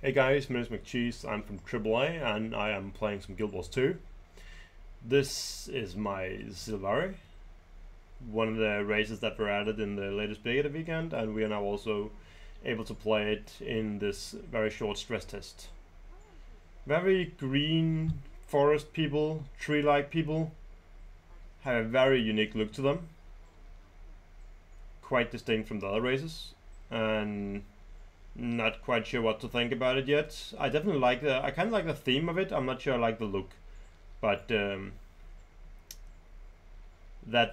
Hey guys, my name is McCheeze, I'm from TripleA and I am playing some Guild Wars 2. This is my Sylvari, one of the races that were added in the latest beta weekend, and we are now also able to play it in this very short stress test. Very green forest people, tree-like people, have a very unique look to them. Quite distinct from the other races, and not quite sure what to think about it yet. I definitely like I kind of like the theme of it. I'm not sure I like the look, but that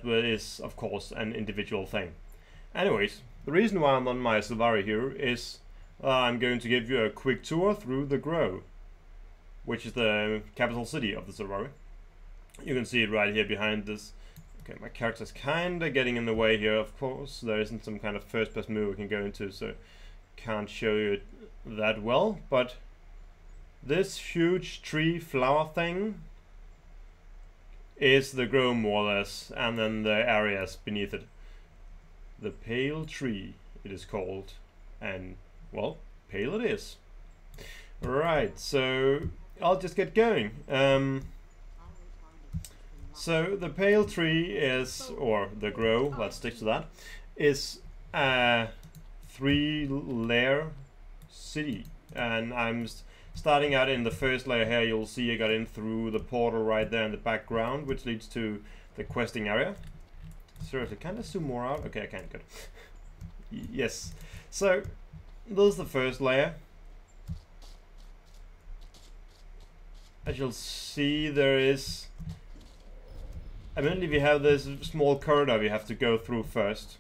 is of course an individual thing. Anyways, the reason why I'm on my Sylvari here is I'm going to give you a quick tour through the Grove, which is the capital city of the Sylvari. You can see it right here behind this. Okay, my character's kinda getting in the way here, of course. There isn't some kind of first-person move we can go into, so can't show you it that well, but this huge tree flower thing is the Grove more or less, and then the areas beneath it. The Pale Tree it is called, and well, pale it is. Right, so I'll just get going. So the Pale Tree is, or the Grove, let's stick to that, is a 3-layer city, and I'm starting out in the first layer here. You'll see I got in through the portal right there in the background, which leads to the questing area. Seriously, can I zoom more out? Okay, I can, good. Yes, so this is the first layer. As you'll see, there is, I mean, if you have this small corridor we have to go through first.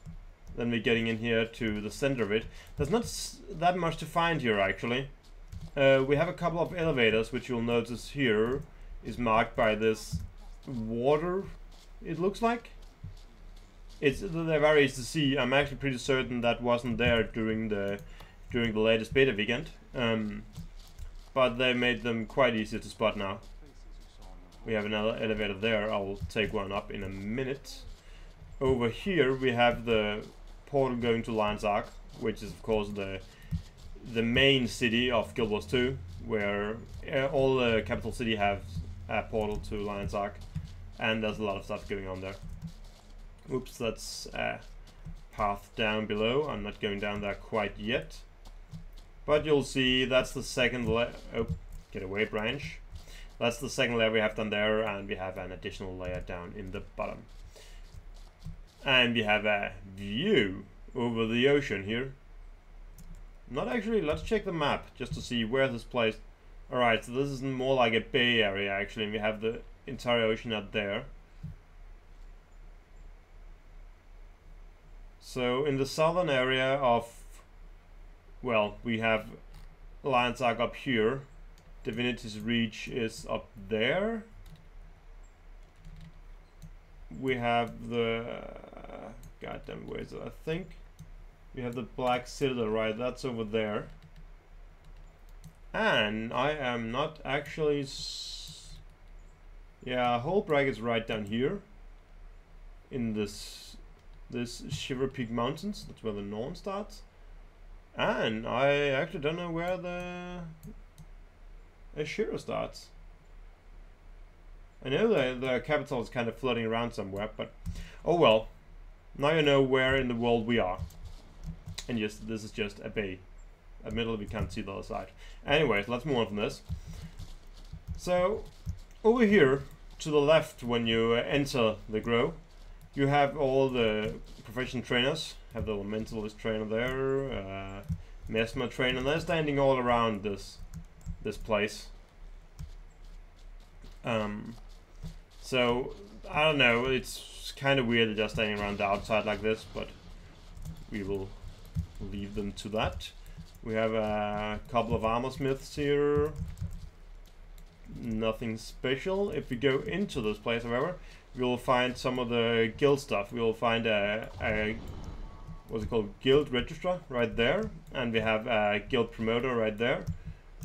Then we're getting in here to the center of it. There's not that much to find here actually. We have a couple of elevators, which you'll notice here is marked by this water, it looks like. They're very easy to see. I'm actually pretty certain that wasn't there during the latest beta weekend. But they made them quite easy to spot now. We have another elevator there. I'll take one up in a minute. Over here we have the portal going to Lion's Ark, which is of course the main city of Guild Wars 2, where all the capital city have a portal to Lion's Ark, and there's a lot of stuff going on there. Oops, that's a path down below. I'm not going down there quite yet, but you'll see that's the second layer. Oh, get away, branch. That's the second layer we have done there, and we have an additional layer down in the bottom. And we have a view over the ocean here. Not actually, let's check the map just to see where this place. Alright, so this is more like a bay area actually, and we have the entire ocean out there. So in the southern area of, well, we have Lion's Ark up here. Divinity's Reach is up there. We have the goddamn, where is it? I think we have the Black Citadel, right? That's over there. And I am not actually yeah, whole bracket's right down here in this Shiver Peak Mountains. That's where the Norn starts. And I actually don't know where the Ashira starts. I know the capital is kind of floating around somewhere, but oh well. Now you know where in the world we are. And yes, this is just a bay. Admittedly, we can't see the other side. Anyways, let's move on from this. So, over here, to the left, when you enter the Grove, you have all the profession trainers. Have the Elementalist trainer there, Mesmer trainer, and they're standing all around this place. So, I don't know, it's kind of weird just standing around the outside like this, but we will leave them to that. We have a couple of armor smiths here. Nothing special. If we go into this place, however, we will find some of the guild stuff. We will find a what's it called, guild registrar right there, and we have a guild promoter right there.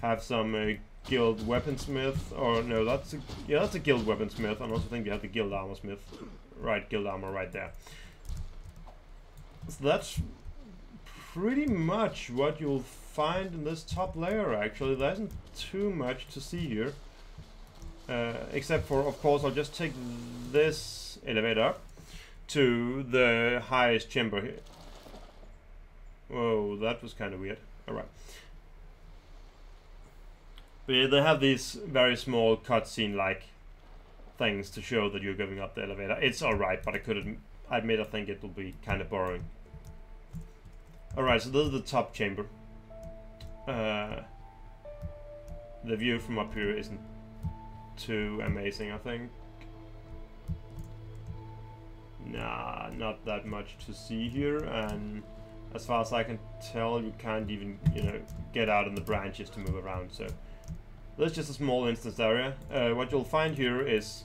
Have some guild weaponsmith, or no, that's a guild weaponsmith. I also think we have the guild armor smith, right? Guild armor right there. So that's pretty much what you'll find in this top layer. Actually, there isn't too much to see here, except for, of course, I'll just take this elevator up to the highest chamber here. Whoa, that was kind of weird. Alright. But yeah, they have these very small cutscene-like things to show that you're going up the elevator. It's alright, but I admit I think it will be kind of boring. Alright, so this is the top chamber. The view from up here isn't too amazing, I think. Nah, not that much to see here, and as far as I can tell, you can't even, you know, get out in the branches to move around, so that's just a small instance area. What you'll find here is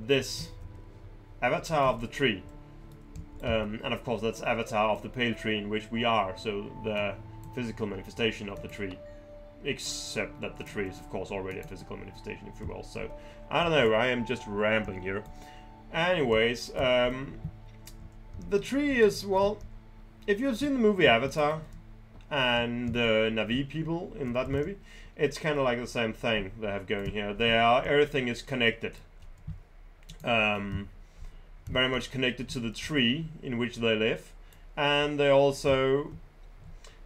this avatar of the tree. And of course that's avatar of the pale tree in which we are, so the physical manifestation of the tree. Except that the tree is of course already a physical manifestation, if you will, so I don't know, I am just rambling here. Anyways, the tree is, well, if you've seen the movie Avatar and the Na'vi people in that movie, it's kind of like the same thing they have going here. Everything is connected. Very much connected to the tree in which they live, and they also,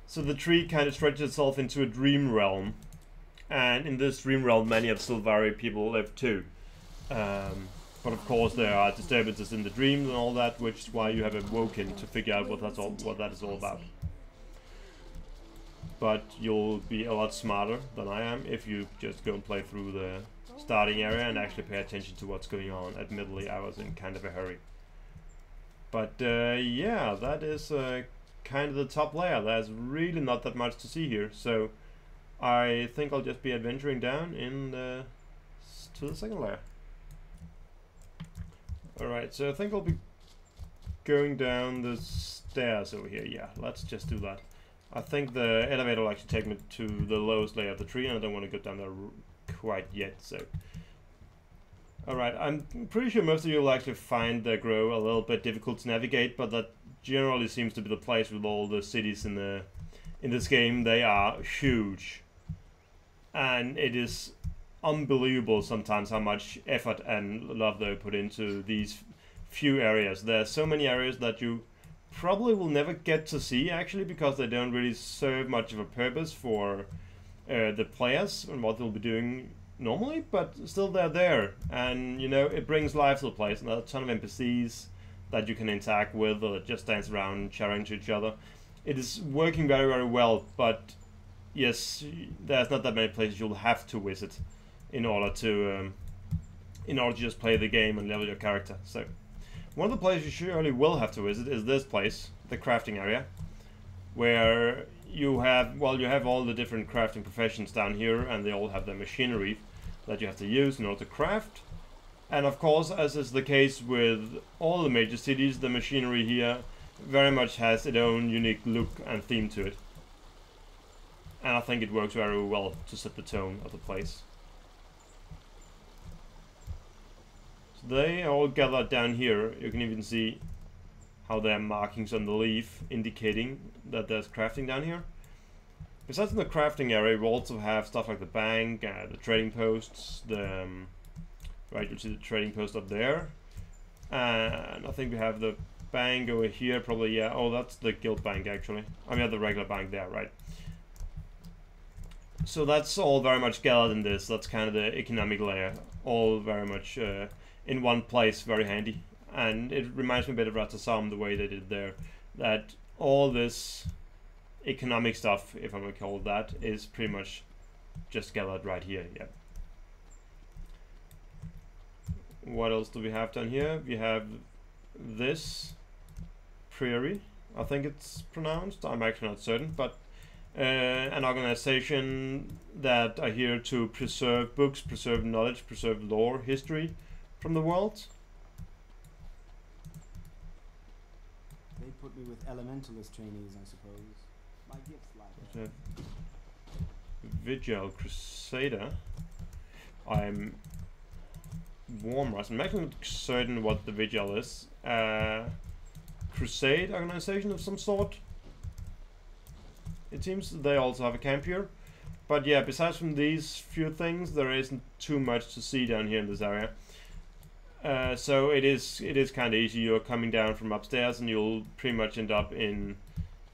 so the tree kind of stretches itself into a dream realm, and in this dream realm many of Sylvari people live too. But of course there are disturbances in the dreams and all that, which is why you have awoken to figure out what that is all about. But you'll be a lot smarter than I am if you just go and play through the starting area and actually pay attention to what's going on. Admittedly, I was in kind of a hurry. But yeah, that is kind of the top layer. There's really not that much to see here, so I think I'll just be adventuring down to the second layer. Alright, so I think I'll be going down the stairs over here. Yeah, let's just do that. I think the elevator will actually take me to the lowest layer of the tree, and I don't want to go down there quite yet, so. Alright, I'm pretty sure most of you will actually find the Grove a little bit difficult to navigate, but that generally seems to be the place with all the cities in this game. They are huge. And it is unbelievable sometimes how much effort and love they put into these few areas. There are so many areas that you probably will never get to see, actually, because they don't really serve much of a purpose for the players and what they'll be doing normally, but still they're there, and you know, it brings life to the place, and there's a ton of NPCs that you can interact with or that just dance around chatting to each other. It is working very, very well, but yes, there's not that many places you'll have to visit in order to just play the game and level your character. So one of the places you surely will have to visit is this place, the crafting area, where you have all the different crafting professions down here, and they all have the machinery that you have to use in order to craft. And of course, as is the case with all the major cities, the machinery here very much has its own unique look and theme to it. And I think it works very well to set the tone of the place. So they are all gathered down here. You can even see how there are markings on the leaf indicating that there's crafting down here. Besides in the crafting area, we also have stuff like the bank, the trading posts, right, you see the trading post up there. And I think we have the bank over here, probably, yeah. Oh, that's the guild bank, actually. I mean, the regular bank there, right. So that's all very much gathered in this. That's kind of the economic layer. All very much in one place, very handy. And it reminds me a bit of Ratasam, the way they did there. That all this economic stuff, if I may call it that, is pretty much just gathered right here, yeah. What else do we have down here? We have this prairie, I think it's pronounced. I'm actually not certain, but an organization that are here to preserve books, preserve knowledge, preserve lore, history from the world. They put me with elementalist trainees, I suppose. My gifts lie there. Vigil Crusader. I'm warm rust. I'm actually not certain what the Vigil is. Crusade organization of some sort. it seems they also have a camp here. But yeah, besides from these few things, there isn't too much to see down here in this area. So it is kind of easy. You're coming down from upstairs, and you'll pretty much end up in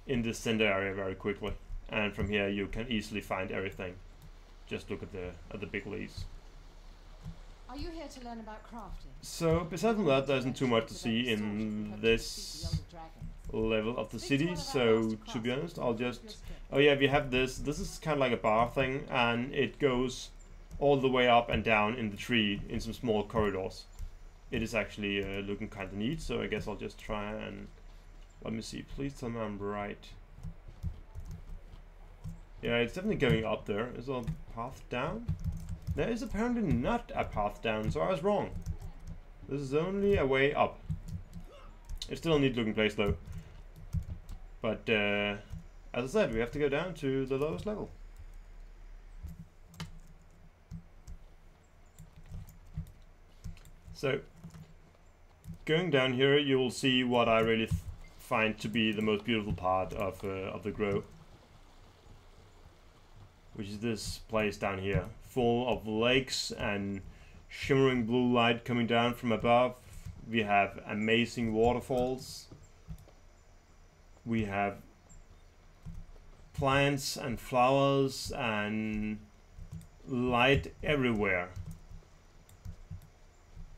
this center area very quickly. And from here, you can easily find everything. Just look at the big leaves. Are you here to learn about crafting? So besides from that, there isn't too much to see in this level of the city. So to be honest, I'll just... Oh yeah, we have this. This is kind of like a bar thing, and it goes all the way up and down in the tree in some small corridors. It is actually looking kind of neat, so I guess I'll just try and... Let me see, please tell me I'm right. Yeah, it's definitely going up there. Is there a path down? There is apparently not a path down, so I was wrong. This is only a way up. It's still a neat looking place though. But as I said, we have to go down to the lowest level. So, going down here, you will see what I really find to be the most beautiful part of the Grow, which is this place down here, full of lakes and shimmering blue light coming down from above. We have amazing waterfalls. We have plants and flowers and light everywhere.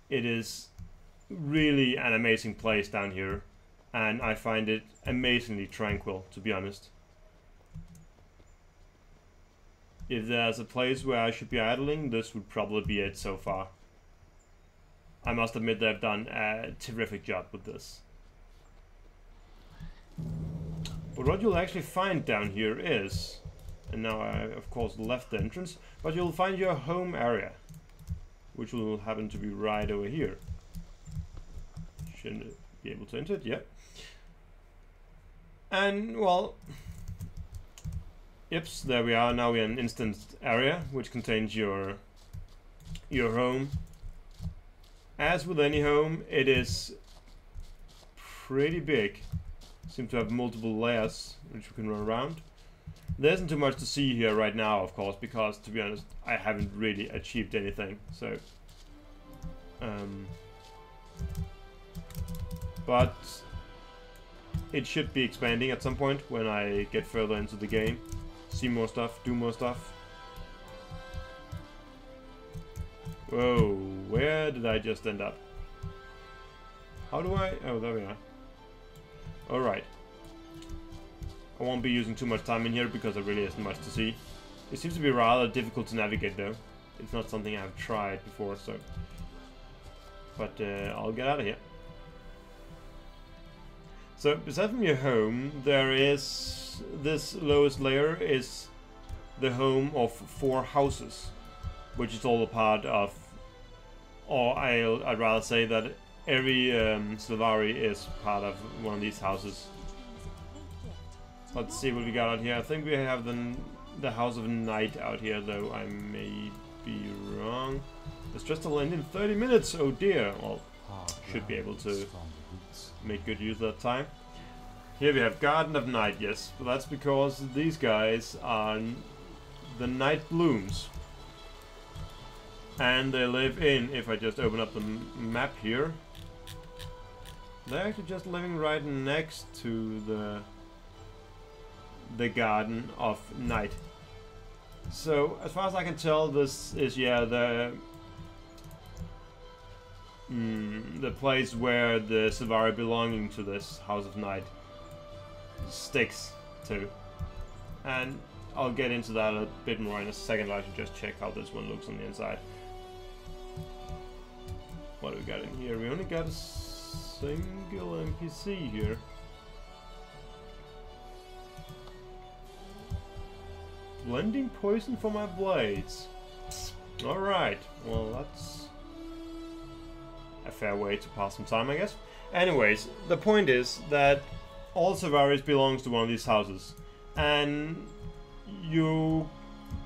It is really an amazing place down here, and I find it amazingly tranquil, to be honest. If there's a place where I should be idling, this would probably be it so far. I must admit they've done a terrific job with this. But what you'll actually find down here is, and now I of course left the entrance, but you'll find your home area, which will happen to be right over here. Shouldn't be able to enter it, yep. And well, yep, there we are. Now we're in an instance area which contains your home. As with any home, it is pretty big. Seems to have multiple layers which we can run around. There isn't too much to see here right now, of course, because to be honest, I haven't really achieved anything. So, but it should be expanding at some point when I get further into the game. See more stuff, do more stuff. Whoa, where did I just end up? How do I... Oh, there we are. Alright. I won't be using too much time in here because there really isn't much to see. It seems to be rather difficult to navigate though. It's not something I've tried before, so... But I'll get out of here. So, besides from your home, there is... This lowest layer is the home of 4 houses, which is all a part of... Or I'd rather say that every Sylvari is part of one of these houses. Let's see what we got out here. I think we have the House of Night out here, though I may be wrong. The stress will end in 30 minutes, oh dear. Well, should be able to make good use of that time. Here we have Garden of Night, yes, but that's because these guys are the Night Blooms. And they live in, if I just open up the map here, they're actually just living right next to the Garden of Night. So, as far as I can tell, this is, yeah, the place where the Sylvari belonging to this House of Night sticks to. And I'll get into that a bit more in a second. I should just check how this one looks on the inside. What do we got in here? We only got a single NPC here. Blending poison for my blades. Alright, well that's a fair way to pass some time, I guess. Anyways, the point is that all Sylvaris belongs to one of these houses. And you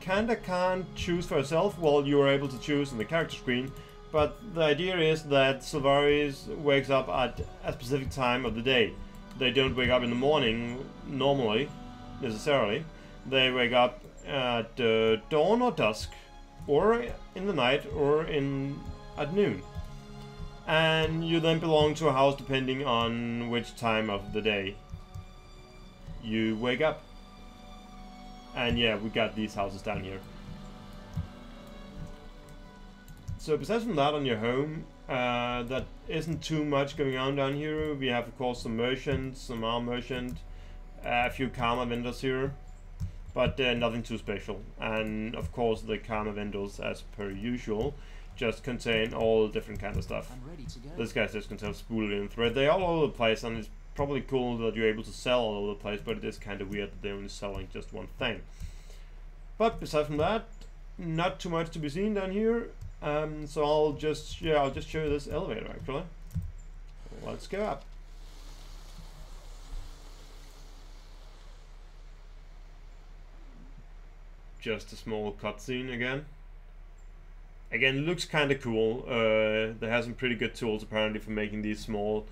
kinda can't choose for yourself. Well, you are able to choose in the character screen. But the idea is that Sylvaris wakes up at a specific time of the day. They don't wake up in the morning normally. necessarily. They wake up at dawn or dusk, or in the night, or at noon. And you then belong to a house depending on which time of the day you wake up. And yeah, we got these houses down here. So besides from that on your home, that isn't too much going on down here. We have of course some merchants, some armed merchant, a few karma vendors here, but nothing too special. And of course the karma vendors, as per usual, just contain all different kind of stuff. I'm ready to go. This guy just contains spoolie and thread. They're all over the place, and it's probably cool that you're able to sell all over the place, but it is kind of weird that they're only selling just one thing. But besides from that, not too much to be seen down here. So I'll just show you this elevator actually. Let's go up. Just a small cutscene again. Again, looks kind of cool. They have some pretty good tools apparently for making these small,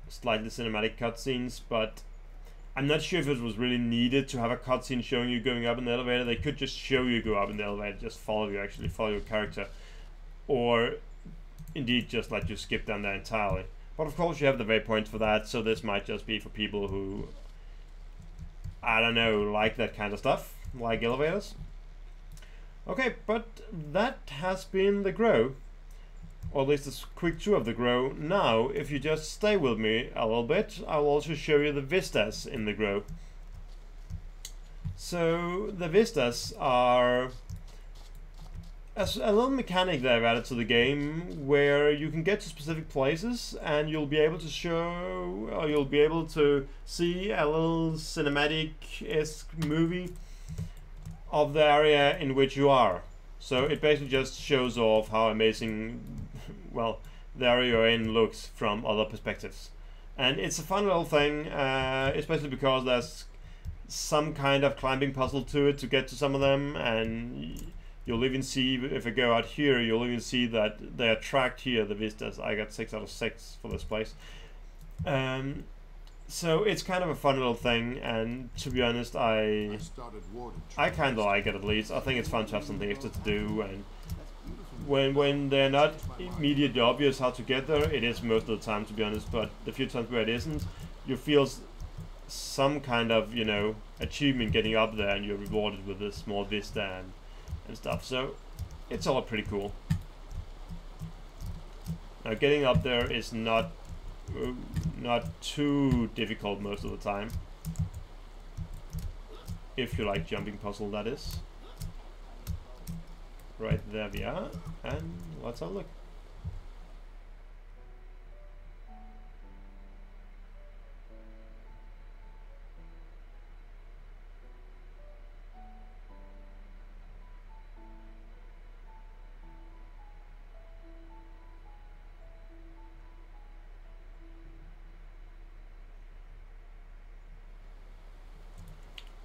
slightly cinematic cutscenes, but I'm not sure if it was really needed to have a cutscene showing you going up in the elevator. They could just show you go up in the elevator, just follow you, actually follow your character, or indeed just let you skip down there entirely. But of course you have the waypoints for that, so this might just be for people who, I don't know, like that kind of stuff, like elevators. Okay, but that has been the grow, or at least a quick tour of the grow. Now, if you just stay with me a little bit, I'll also show you the vistas in the grow. So the vistas are a little mechanic they've added to the game, where you can get to specific places and you'll be able to show, or you'll be able to see a little cinematic-esque movie of the area in which you are. So it basically just shows off how amazing, well, the area you're in looks from other perspectives. And it's a fun little thing, especially because there's some kind of climbing puzzle to it to get to some of them, and you'll even see, if I go out here, you'll even see that they are tracked here, the vistas. I got 6 out of 6 for this place. So it's kind of a fun little thing, and to be honest, I kind of like it at least. I think it's fun to have something extra to do, and when they're not immediately obvious how to get there, it is most of the time, to be honest, but the few times where it isn't, you feel some kind of, you know, achievement getting up there, and you're rewarded with this small vista and stuff, so it's all pretty cool. Now getting up there is not too difficult most of the time, if you like jumping puzzle, that is. Right, there we are, and let's have a look.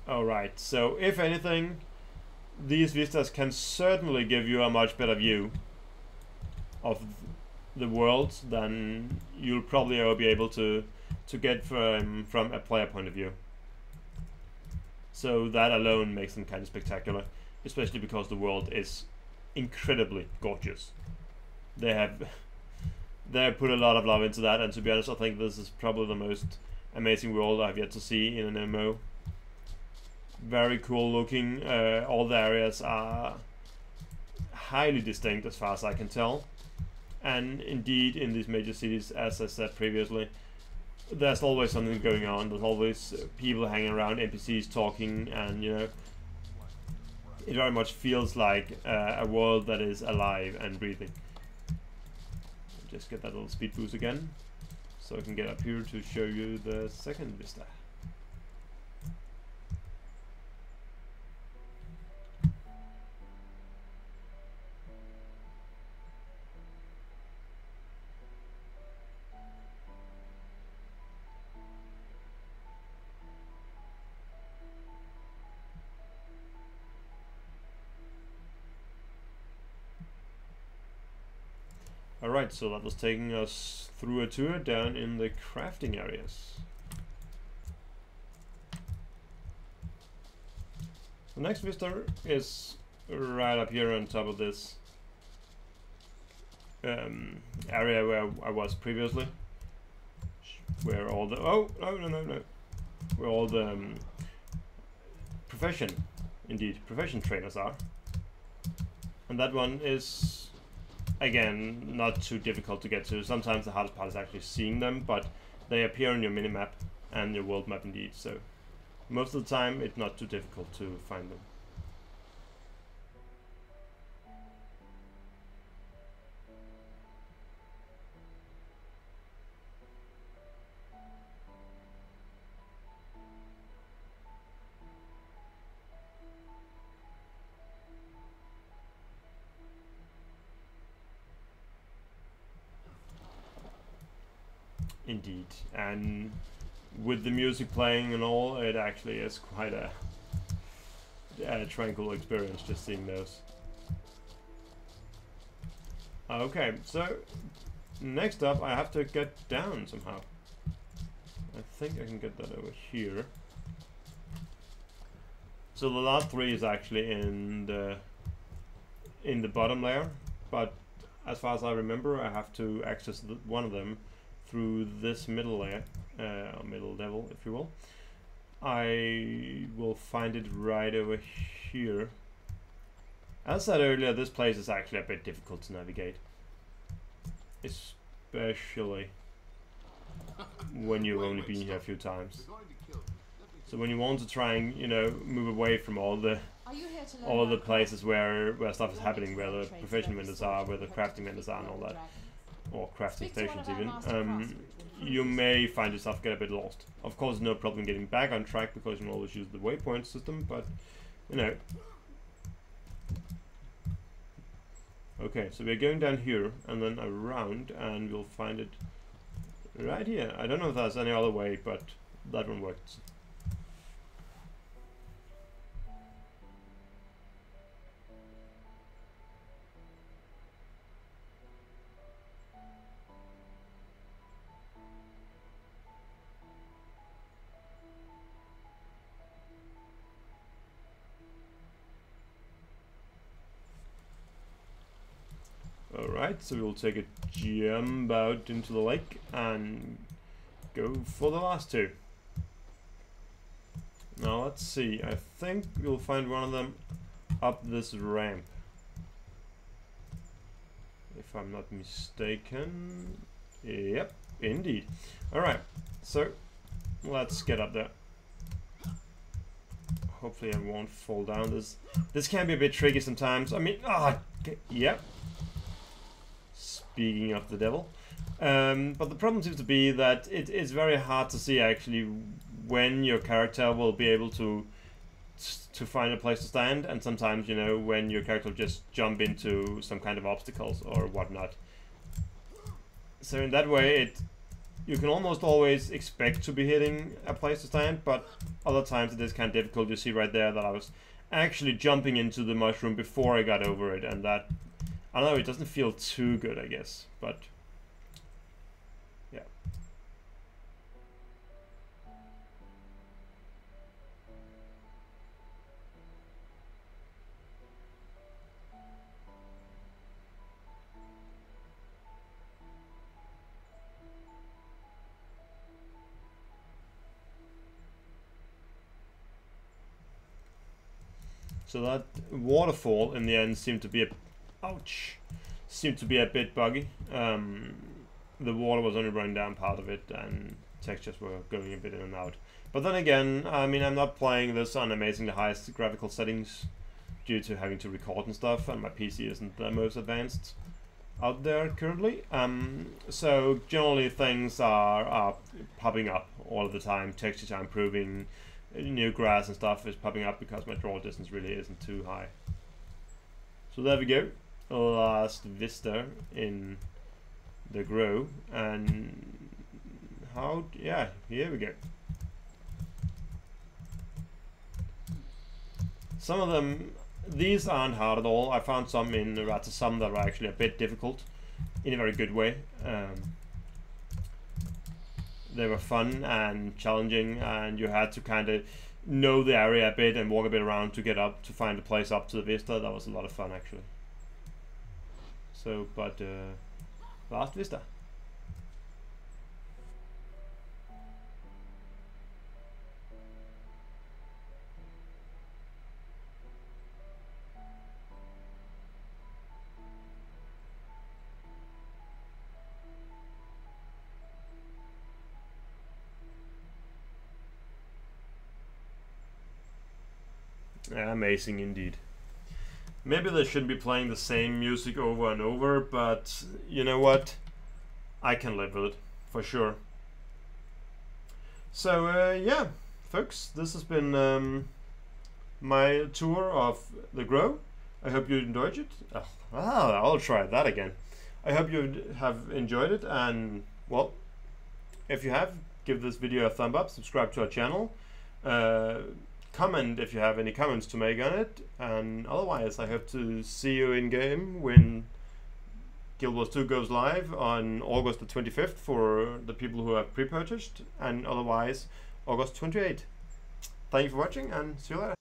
Alright, so if anything, these vistas can certainly give you a much better view of the world than you'll probably ever be able to get from a player point of view. So that alone makes them kind of spectacular, especially because the world is incredibly gorgeous. They put a lot of love into that, and to be honest, I think this is probably the most amazing world I've yet to see in an MMO. Very cool looking. All the areas are highly distinct as far as I can tell, and indeed in these major cities, as I said previously, there's always something going on. There's always people hanging around, NPCs talking, and you know, it very much feels like a world that is alive and breathing. Just get that little speed boost again, so I can get up here to show you the second vista. Alright, so that was taking us through a tour down in the crafting areas. The next vista is right up here on top of this area where I was previously, where all the where all the profession trainers are, and that one is again not too difficult to get to. Sometimes the hardest part is actually seeing them, but they appear on your minimap and your world map indeed, so most of the time it's not too difficult to find them. Indeed, and with the music playing and all, it actually is quite a tranquil experience just seeing those. Okay, so next up I have to get down somehow. I think I can get that over here. So the last three is actually in the bottom layer, but as far as I remember, I have to access one of them through this middle layer, middle level, if you will. I will find it right over here. As I said earlier, this place is actually a bit difficult to navigate, especially when you've only been here a few times. So when you want to try and, you know, move away from all the places where stuff is happening, where the profession vendors are, where the crafting vendors are and all that, or crafting stations even, you may find yourself get a bit lost. Of course, no problem getting back on track because you can always use the waypoint system, but, you know. Okay, so we're going down here and then around, and we'll find it right here. I don't know if there's any other way, but that one works. Alright, so we'll take a jump out into the lake and go for the last two. Now let's see, I think we'll find one of them up this ramp, if I'm not mistaken. Yep, indeed. Alright, so let's get up there. Hopefully I won't fall down. This can be a bit tricky sometimes. I mean, yep. Speaking of the devil. But the problem seems to be that it's very hard to see actually when your character will be able to find a place to stand, and sometimes, you know, when your character will just jump into some kind of obstacles or whatnot. So in that way, you can almost always expect to be hitting a place to stand, but other times it is kind of difficult. You see right there that I was actually jumping into the mushroom before I got over it, and that, I don't know, it doesn't feel too good, I guess, but yeah. So that waterfall in the end seemed to be a bit buggy. The water was only running down part of it, and textures were going a bit in and out. But then again, I mean, I'm not playing this on amazingly highest graphical settings due to having to record and stuff, and my PC isn't the most advanced out there currently. So generally things are popping up all of the time. Textures are improving, new grass and stuff is popping up because my draw distance really isn't too high. So there we go. Last vista in the grow, and here we go. Some of them, these aren't hard at all. I found some in Rata, some that are actually a bit difficult in a very good way. they were fun and challenging, and you had to kind of know the area a bit and walk a bit around to get up to find a place up to the vista. That was a lot of fun actually. So, but last vista. Amazing indeed. Maybe they shouldn't be playing the same music over and over, but you know what? I can live with it, for sure. So yeah, folks, this has been my tour of the Grow. I hope you enjoyed it. I'll try that again. I hope you have enjoyed it, and well, if you have, give this video a thumb up, subscribe to our channel. Comment if you have any comments to make on it, and otherwise I hope to see you in game when Guild Wars 2 goes live on August the 25th for the people who have pre-purchased, and otherwise August 28th. Thank you for watching, and see you later.